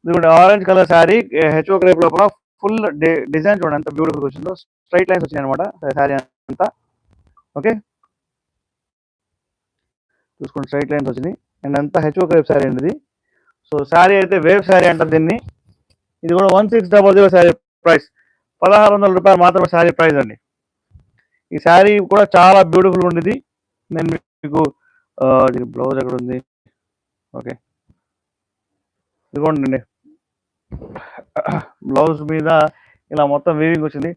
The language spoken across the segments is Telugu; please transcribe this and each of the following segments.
ఇదిగోండి orange colour sari HO crepe లోపల ఫుల్ డిజైన్ చూడండి ఎంత బ్యూటిఫుల్ వచ్చిందో. స్ట్రైట్ లైన్స్ వచ్చినాయి అనమాట శారీ అంతా. ఓకే, చూసుకోండి స్ట్రైట్ లైన్స్ వచ్చింది అండ్ అంతా హెచ్ఓ క్రేప్ శారీ అండి ఇది. సో శారీ అయితే వేవ్ శారీ అంటారు దీన్ని. ఇది కూడా 1600 శారీ ప్రైస్, 1600 రూపాయలు మాత్రమే శారీ ప్రైస్ అండి. ఈ శారీ కూడా చాలా బ్యూటిఫుల్ ఉండేది. నేను మీకు బ్లౌజ్ ఎక్కడ ఉంది, ఓకే ఇదిగోండి బ్లౌజ్ మీద ఇలా మొత్తం వీవింగ్ వచ్చింది.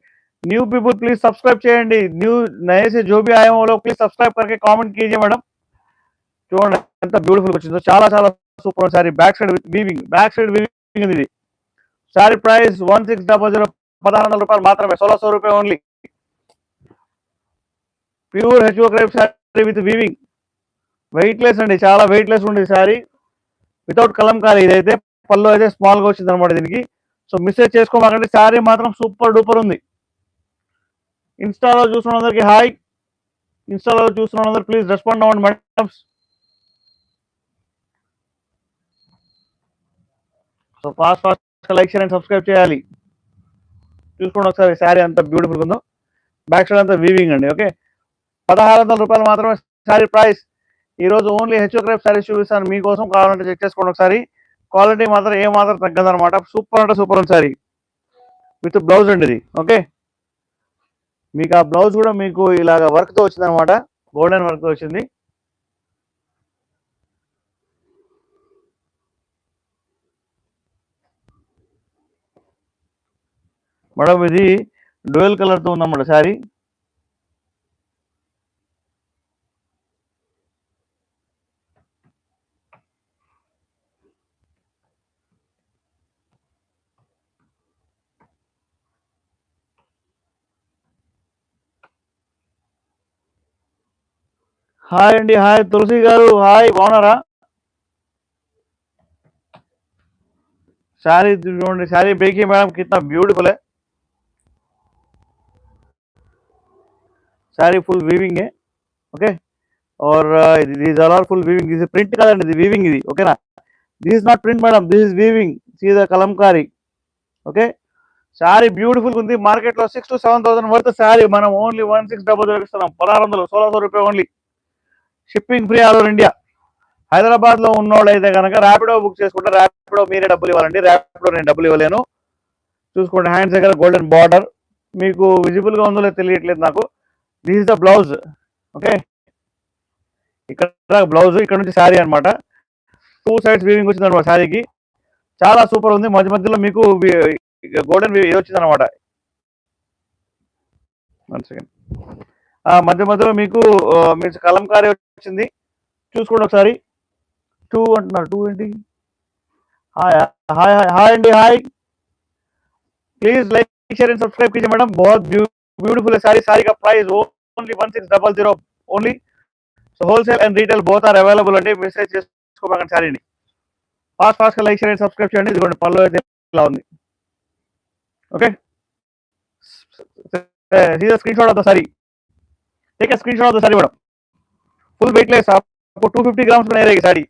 न्यू पीपल प्लीज सब्सक्राइब చేయండి. न्यू नए से जो भी आए हो वो लोग प्लीज सब्सक्राइब करके कमेंट कीजिए मैडम. చూడండి ఎంత బ్యూటిఫుల్ వచ్చిందో, చాలా చాలా super sorry. Back side with weaving, back side weaving ఇది. సారీ ప్రైస్ 1600, 1600 రూపాయలు మాత్రమే, 1600 రూపాయలు ఓన్లీ. ప్యూర్ హెచ్ఓ crepe sorry with weaving, weightless అండి, చాలా వెయిట్లెస్ ఉండేది సారీ, వితౌట్ కలంకారీ. ఇదైతే పళ్ళు అయితే స్మాల్గా వచ్చింది అనమాట దీనికి. సో మిస్టేక్ చేసుకోమాకండి, సారీ మాత్రం సూపర్ డూపర్ ఉంది. ఇన్స్టాలో చూస్తున్న అందరికి హాయ్, ఇన్స్టాలో చూస్తున్న అందరు ప్లీజ్ రెస్పాండ్ అవ్వండి madam. So fast like share and subscribe చేయాలి. చూసుకోండి ఒకసారి శారీ అంత బ్యూటిఫుల్ ఉందో, బ్యాక్ సైడ్ అంతా వీవింగ్ అండి. ఓకే, 1600 రూపాయలు మాత్రమే శారీ ప్రైస్. ఈరోజు ఓన్లీ హెచ్ఓ క్రేప్ శారీస్ చూపిస్తాను మీకోసం, కావాలంటే చెక్ చేసుకోండి ఒకసారి. క్వాలిటీ మాత్రం ఏ మాత్రం తగ్గదనమాట, సూపర్ అంటే సూపర్ ఉంది శారీ విత్ బ్లౌజ్ అండి ఇది. ఓకే, మీకు ఆ బ్లౌజ్ కూడా మీకు ఇలాగ వర్క్తో వచ్చింది అనమాట, గోల్డెన్ వర్క్తో వచ్చింది. మేడం ఇది డ్యూయల్ కలర్తో ఉందన్నమాట శారీ. హాయ్ అండి, హాయ్ తులసి గారు, హాయ్, బాగున్నారా? శారీ చూడండి, శారీ బేకి మేడం కిतना ब्यूटीफुल है, శారీ ఫుల్ వీవింగ్ है. ఓకే, और these are all full weaving. this is print కాదండి, ఇది వీవింగ్ ఇది. ఓకేనా, this is not print madam, this is weaving, see the Kalamkari. Okay, sari beautiful ఉంది. మార్కెట్ లో 6,000 to 7,000 వర్త్ శారీ మనం ఓన్లీ 1600 ఇస్తున్నాం, 1600, 1600 రూపాయలు only. Shipping free all over India. Hyderabad లో ఉన్నోళ్ళు అయితే కనుక ర్యాపిడో బుక్ చేసుకుంటే ర్యాపిడో మీరే డబ్బులు ఇవ్వాలండి, ర్యాపిడో నేను డబ్బులు ఇవ్వలేను. చూసుకోండి హ్యాండ్స్ దగ్గర గోల్డెన్ బార్డర్, మీకు విజిబుల్ గా ఉందో లేదో తెలియట్లేదు నాకు. This is the blouse. Okay, ఇక్కడ బ్లౌజ్, ఇక్కడ నుంచి శారీ అనమాట. 2 సైడ్స్ వీవింగ్ వచ్చింది అనమాట శారీకి, చాలా సూపర్ ఉంది. మధ్య మధ్యలో మీకు గోల్డెన్ వచ్చింది అనమాట. మధ్య మధ్యలో మీకు కలంకారీ వచ్చింది. చూసుకోండి ఒకసారి. 2 అంటున్నారు, 2 ఏంటి? హాయ్ హాయ్ హాయ్ అండి, hi. Please like share and subscribe कीजिए मैडम. बहुत ब्यूटीफुल है सारी. सारी का price only 1600 only. So wholesale and retail both are available అండి. మెసేజ్ చేసుకోకండి సారీని. Fast like share and subscribe చేయండి. ఇదిగోండి పళ్ళు అయితే ఇలా ఉంది. Okay, screenshot of the sari, take screenshot of the sari madam. Full weightless, आपको 250 ग्राम्स में रहेगी साड़ी.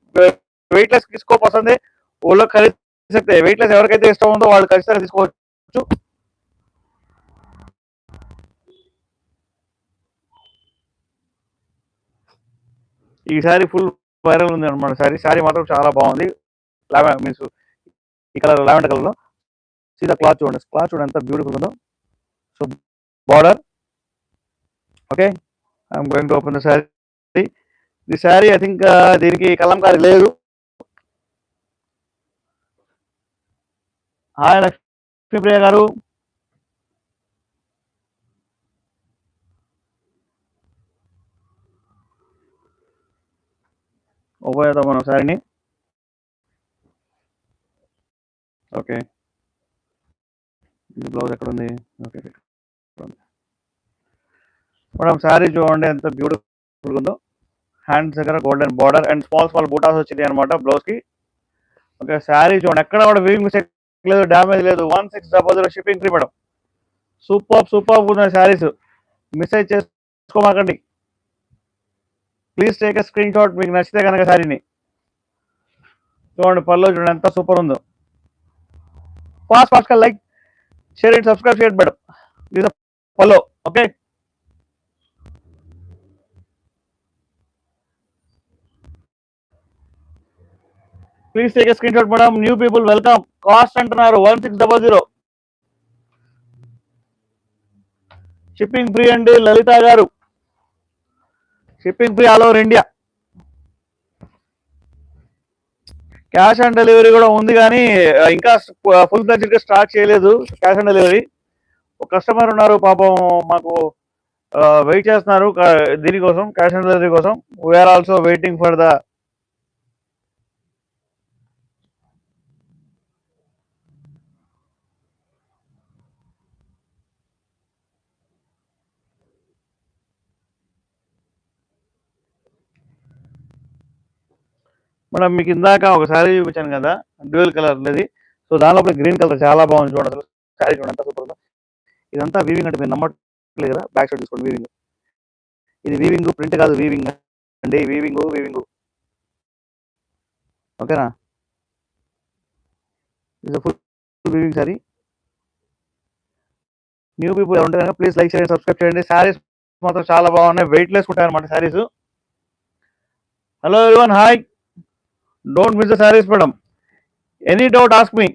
वेटलेस किसको पसंद है वो लोग खरीद सकते हैं. వెయిట్లెస్ ఎవరికైతే ఇష్టం ఉందో వాళ్ళు ఖచ్చితంగా తీసుకోవచ్చు. ఈ శారీ ఫుల్ వైరల్ ఉంది అనమాట. శారీ మాత్రం చాలా బాగుంది. మీన్స్ ఈ కలర్ లావెండర్ కలర్ లో. సీదా క్లాత్ చూడండి, క్లాత్ చూడండి ఎంత బ్యూటిఫుల్ ఉందో. So border. Okay, I'm going to open the sari. The sari I think దీనికి కలంకారీ లేదు. హాయ్ లక్ష్మీప్రియ గారు. ఓపెన్ చేద్దాం మనం శారీని. ఓకే, బ్లౌజ్ ఎక్కడ ఉంది? ఓకే మేడం, శారీ చూడండి ఎంత బ్యూటిఫుల్ ఉందో. హ్యాండ్స్ దగ్గర golden border and small buttas వచ్చింది అనమాట బ్లౌజ్ కి. ఓకే, శారీ చూడండి ఎక్కడ కూడా వీవింగ్ మిస్టేక్ లేదు, డ్యామేజ్ లేదు. 1600 షిప్పింగ్ ఫ్రీ మేడం. సూపర్ ఉన్నాయి శారీస్, మిస్టేక్ చేసుకోమాకండి. Please take a screenshot మీకు నచ్చితే కనుక శారీని. చూడండి పళ్ళు చూడండి ఎంత సూపర్ ఉందో. fast like, share it, subscribe, share it, madam. This is a follow. Okay. Please take a screenshot, madam. New people, welcome. Cost antunaru 1600. Shipping free and Lalita garu. Shipping free all over India. Cash on delivery కూడా ఉంది కానీ ఇంకా ఫుల్ ఫ్లెడ్జ్డ్గా స్టార్ట్ చేయలేదు క్యాష్ ఆన్ డెలివరీ. ఒక కస్టమర్ ఉన్నారు పాపం, మాకు వెయిట్ చేస్తున్నారు దీనికోసం, క్యాష్ ఆన్ డెలివరీ కోసం. We're also waiting for the madam. మీకు ఇందాక ఒక శారీ చూపించాను కదా, డ్యూయల్ కలర్ అనేది. సో దానిలో గ్రీన్ కలర్ చాలా బాగుంది చూడండి. అసలు శారీ చూడండి ఎంత సూపర్ ఉందో. ఇదంతా వీవింగ్ అంటే మీరు నమ్మట్లేదు కదా, బ్యాక్ సైడ్ చూసుకోండి వీవింగ్. ఇది వీవింగ్, ప్రింట్ కాదు, వీవింగ్ అండి. వీవింగ్ ఓకేనా. ఇది full weaving sari. New people ఉంటే కనుక ప్లీజ్ లైక్ చేయండి, సబ్స్క్రైబ్ చేయండి. శారీస్ మాత్రం చాలా బాగున్నాయి, వెయిట్లెస్ ఉంటాయి అనమాట saris. Hello everyone, hi. Don't miss the saris madam. Any doubt ask me.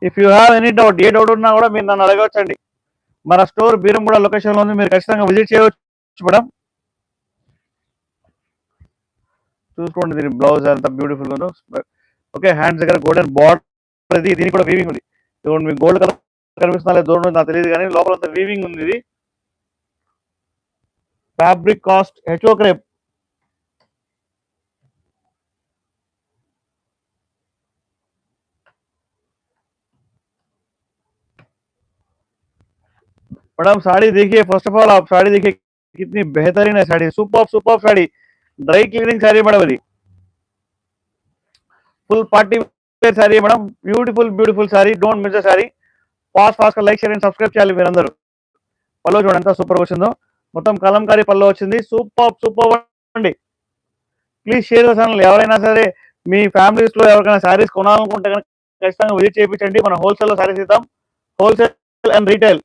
If you have any doubt, A doubt ఉన్నా కూడా మీరు నన్ను అడగవచ్చండి. మన స్టోర్ బీరంగూడ లొకేషన్లో ఉంది, మీరు ఖచ్చితంగా విజిట్ చేయవచ్చు మేడం. చూసుకోండి దీని బ్లౌజ్ ఎంత బ్యూటిఫుల్ ఉందో. ఓకే, హ్యాండ్స్ దగ్గర గోల్డెన్ బార్డర్, ఇది దీనికి కూడా వీవింగ్ ఉంది. చూడండి మీకు గోల్డ్ కలర్ కనిపిస్తున్నా లేదు చూడండి, నాకు తెలియదు కానీ లోపల అంతా వీవింగ్ ఉంది. ఇది fabric cost HO crepe. Madam sari देखिए, फर्स्ट ऑफ ऑल आप साड़ी देखिए कितनी बेहतरीन है sari, super sari, dry cleaning sari madam, అది full party wear sari madam. Beautiful sari, don't miss the sari. Fast like share and subscribe చేయాలి మీరందరూ. పల్లో చూడండి ఎంత సూపర్ వచ్చిందో, మొత్తం కలంకారీ పల్లో వచ్చింది. సూపర్ అండి. Please share the channel. ఎవరైనా సరే మీ ఫ్యామిలీస్ లో ఎవరికైనా సారీస్ కొనాలనుకుంటే కనుక ఖచ్చితంగా విజిట్ చేయించండి. మనం హోల్సేల్ లో సారీస్ ఇద్దాం, హోల్సేల్ అండ్ రీటైల్.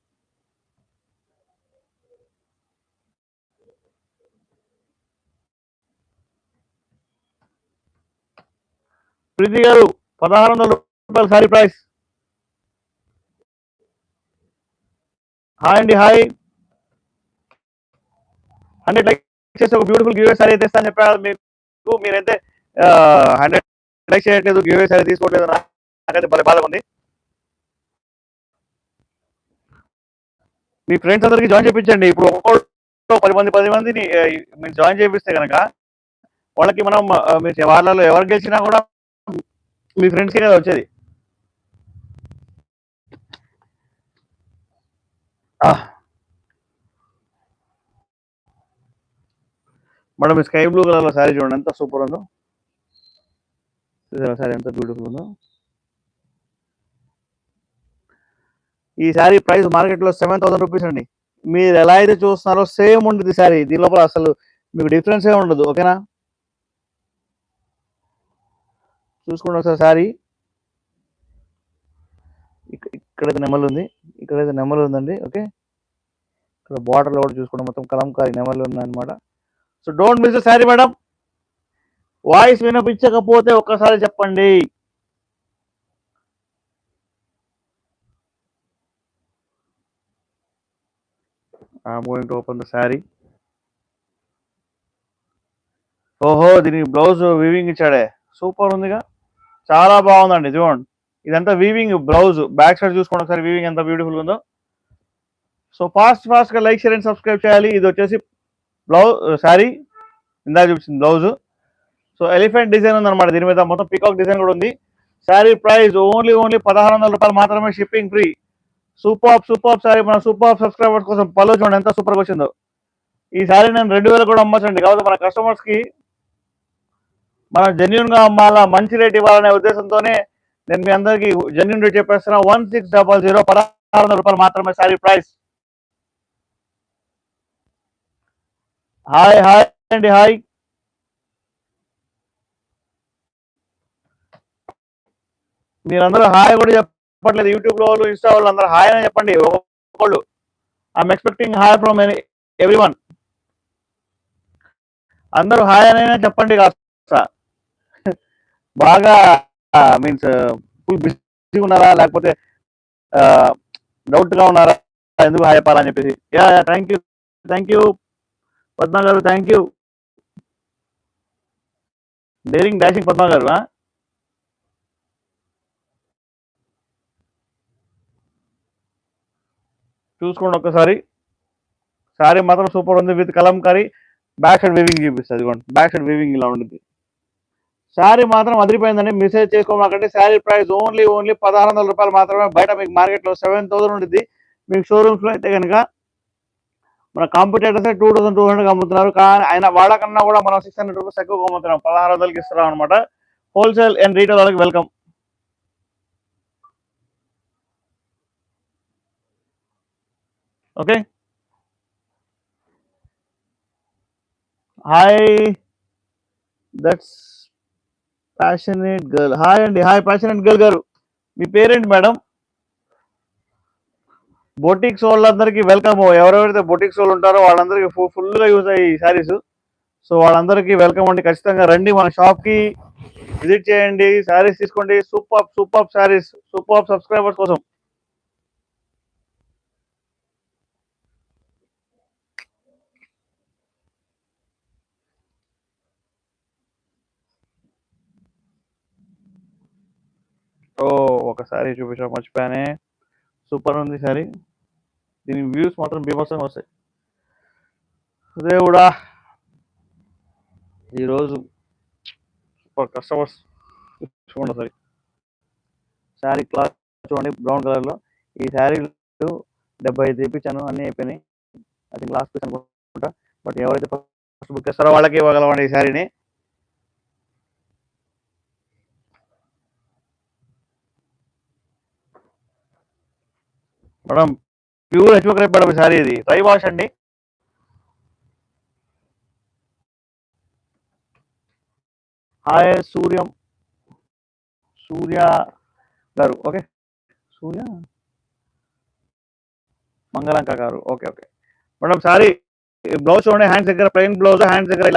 ప్రీతి గారు 1600 రూపాయలు సారీ ప్రైస్. హాయ్ అండి, హాయ్. 100 లైక్ చేస్తే ఒక బ్యూటిఫుల్ గివ్ అవే సారీ అయితే ఇస్తాను చెప్పారు మీకు. మీరైతే 100 లైక్ చేయట్లేదు, గివ్ అవే సారీ తీసుకోవట్లేదు, నాకైతే బాధగా ఉంది. మీ ఫ్రెండ్స్ అందరికి జాయిన్ చేయించండి. ఇప్పుడు ఒక్కొక్కరు 10 మందిని మీరు జాయిన్ చేపిస్తే కనుక వాళ్ళకి మనం వాళ్ళలో ఎవరు గెలిచినా కూడా మీ ఫ్రెండ్స్కే కదా వచ్చేది. మేడం స్కై బ్లూ కలర్లో శారీ చూడండి ఎంత సూపర్ ఉందో. శారీ ఎంత బ్యూటిఫుల్ ఉందో. ఈ శారీ ప్రైస్ మార్కెట్లో 7000 రూపీస్ అండి. మీరు ఎలా అయితే చూస్తున్నారో సేమ్ ఉంటుంది శారీ. దీని లోపల అసలు మీకు డిఫరెన్స్ ఏ ఉండదు. ఓకేనా, చూసుకోండి ఒకసారి శారీ. ఇక్కడైతే నెమలు ఉంది, ఇక్కడైతే నెమలు ఉందండి. ఓకే, ఇక్కడ బార్డర్లో కూడా చూసుకోండి, మొత్తం కలంకారీ నెమలు ఉన్నాయన్నమాట. So don't miss the sari madam. Voice వినిపించకపోతే ఒక్కసారి చెప్పండి. I'm going to open the sari. ఓహో, దీనికి బ్లౌజ్ వీవింగ్ ఇచ్చాడే, సూపర్ ఉందిగా, చాలా బాగుందండి. చూడండి ఇదంతా వీవింగ్ బ్లౌజ్. బ్యాక్ సైడ్ చూసుకోండి ఒకసారి, వీవింగ్ ఎంత బ్యూటిఫుల్ ఉందో. సో ఫాస్ట్గా లైక్ షేర్ అండ్ సబ్స్క్రైబ్ చేయాలి. ఇది వచ్చేసి బ్లౌజ్ శారీ, ఇందాక చూపించింది బ్లౌజ్. సో ఎలిఫెంట్ డిజైన్ ఉందన్నమాట దీని మీద, మొత్తం పీకాక్ డిజైన్ కూడా ఉంది. శారీ ప్రైస్ ఓన్లీ 1600 రూపాయలు మాత్రమే, షిప్పింగ్ ఫ్రీ. సూపర్ శారీ. మన సూపర్ సబ్స్క్రైబర్స్ కోసం పళ్ళు చూడండి ఎంత సూపర్గా వచ్చిందో. ఈ శారీ నేను 2000 కూడా అమ్మచ్చండి. కాబట్టి మన కస్టమర్స్కి మనం జెన్యున్గా అమ్మాలా, మంచి రేట్ ఇవ్వాలనే ఉద్దేశంతోనే నేను మీ అందరికీ జెన్యున్ రేట్ చెప్పేస్తున్నా. 1600, 1600 రూపాయలు మాత్రమే శారీ ప్రైస్. హాయ్ అండి, హాయ్. మీరందరూ హాయ్ కూడా చెప్పట్లేదు. యూట్యూబ్లో వాళ్ళు, ఇన్స్టా వాళ్ళు అందరూ హాయ్ అని చెప్పండి. ఒక్కొక్కళ్ళు I'm expecting hi from every one. అందరూ హాయ్ అనైనా చెప్పండి కాస్త. బాగా మీన్స్ ఫుల్ బిజీ ఉన్నారా, లేకపోతే డౌట్గా ఉన్నారా, ఎందుకు హాయ్ చెప్పాలని చెప్పేసి. యా థ్యాంక్ యూ పద్మ గారు, thank you. Daring dashing Padma గారు. చూసుకోండి ఒక్కసారి. శారీ మాత్రం సూపర్ ఉంది with Kalamkari. Back side weaving చూపిస్తుంది. ఇదిగోండి బ్యాక్ సైడ్ వీవింగ్ ఇలా ఉంటుంది. శారీ మాత్రం అదిరిపోయిందండి. మెసేజ్ చేసుకోమాకంటే. శారీ ప్రైస్ ఓన్లీ 1,600 రూపాయలు మాత్రమే. బయట మీకు మార్కెట్లో 7,000 ఉంటుంది. మీకు షోరూమ్స్లో అయితే కనుక మన కాంపిటేటర్స్ 2,200 అమ్ముతున్నారు. కానీ ఆయన వాళ్ళకన్నా కూడా మనం 600 రూపీస్ ఎక్కువ అమ్ముతున్నాం. 1,600కి ఇస్తున్నాం అనమాట. హోల్సేల్ అండ్ రీటైల్ వాళ్ళకి welcome. Okay, hi that's passionate girl. Hi అండి. హాయ్ ప్యాషనేట్ గర్ల్ గారు. మీ పేరేంటి మేడం? బొటిక్స్ వాళ్ళందరికీ వెల్కమ్. ఎవరెవరైతే బొటిక్స్ వాళ్ళు ఉంటారో వాళ్ళందరికీ ఫుల్గా యూజ్ అయ్యి శారీస్. సో వాళ్ళందరికీ వెల్కమ్ అండి. ఖచ్చితంగా రండి మన షాప్కి, విజిట్ చేయండి, శారీస్ తీసుకోండి. సూపర్ శారీస్, సూపర్ సబ్స్క్రైబర్స్ కోసం. ఒక శారీ చూపించడం మర్చిపోయానే. సూపర్ ఉంది శారీ. దీని వ్యూస్ మాత్రం బీభత్సంగా వస్తాయి. దేవుడా, ఈరోజు సూపర్ కస్టమర్స్. చూడండి సారీ. శారీ క్లాత్ చూడండి బ్రౌన్ కలర్లో. ఈ శారీలు 75 తెప్పించాను, అన్నీ అయిపోయినాయి. అది లాస్ట్ పీస్ అనుకుంటా. బట్ ఎవరైతే ఫస్ట్ బుక్ చేస్తారో వాళ్ళకి ఇవ్వగలమండి ఈ శారీని. మేడం ప్యూర్ హెచ్ఓ క్రేప్ మేడం ఈ శారీ. ఇది డ్రై వాష్ అండి. హాయ్ సూర్య గారు. ఓకే, సూర్య మంగళంక గారు. Okay madam. శారీ బ్లౌజ్ చూడండి. హ్యాండ్స్ దగ్గర ప్లెయిన్ బ్లౌజ్, హ్యాండ్స్ దగ్గర ఇలా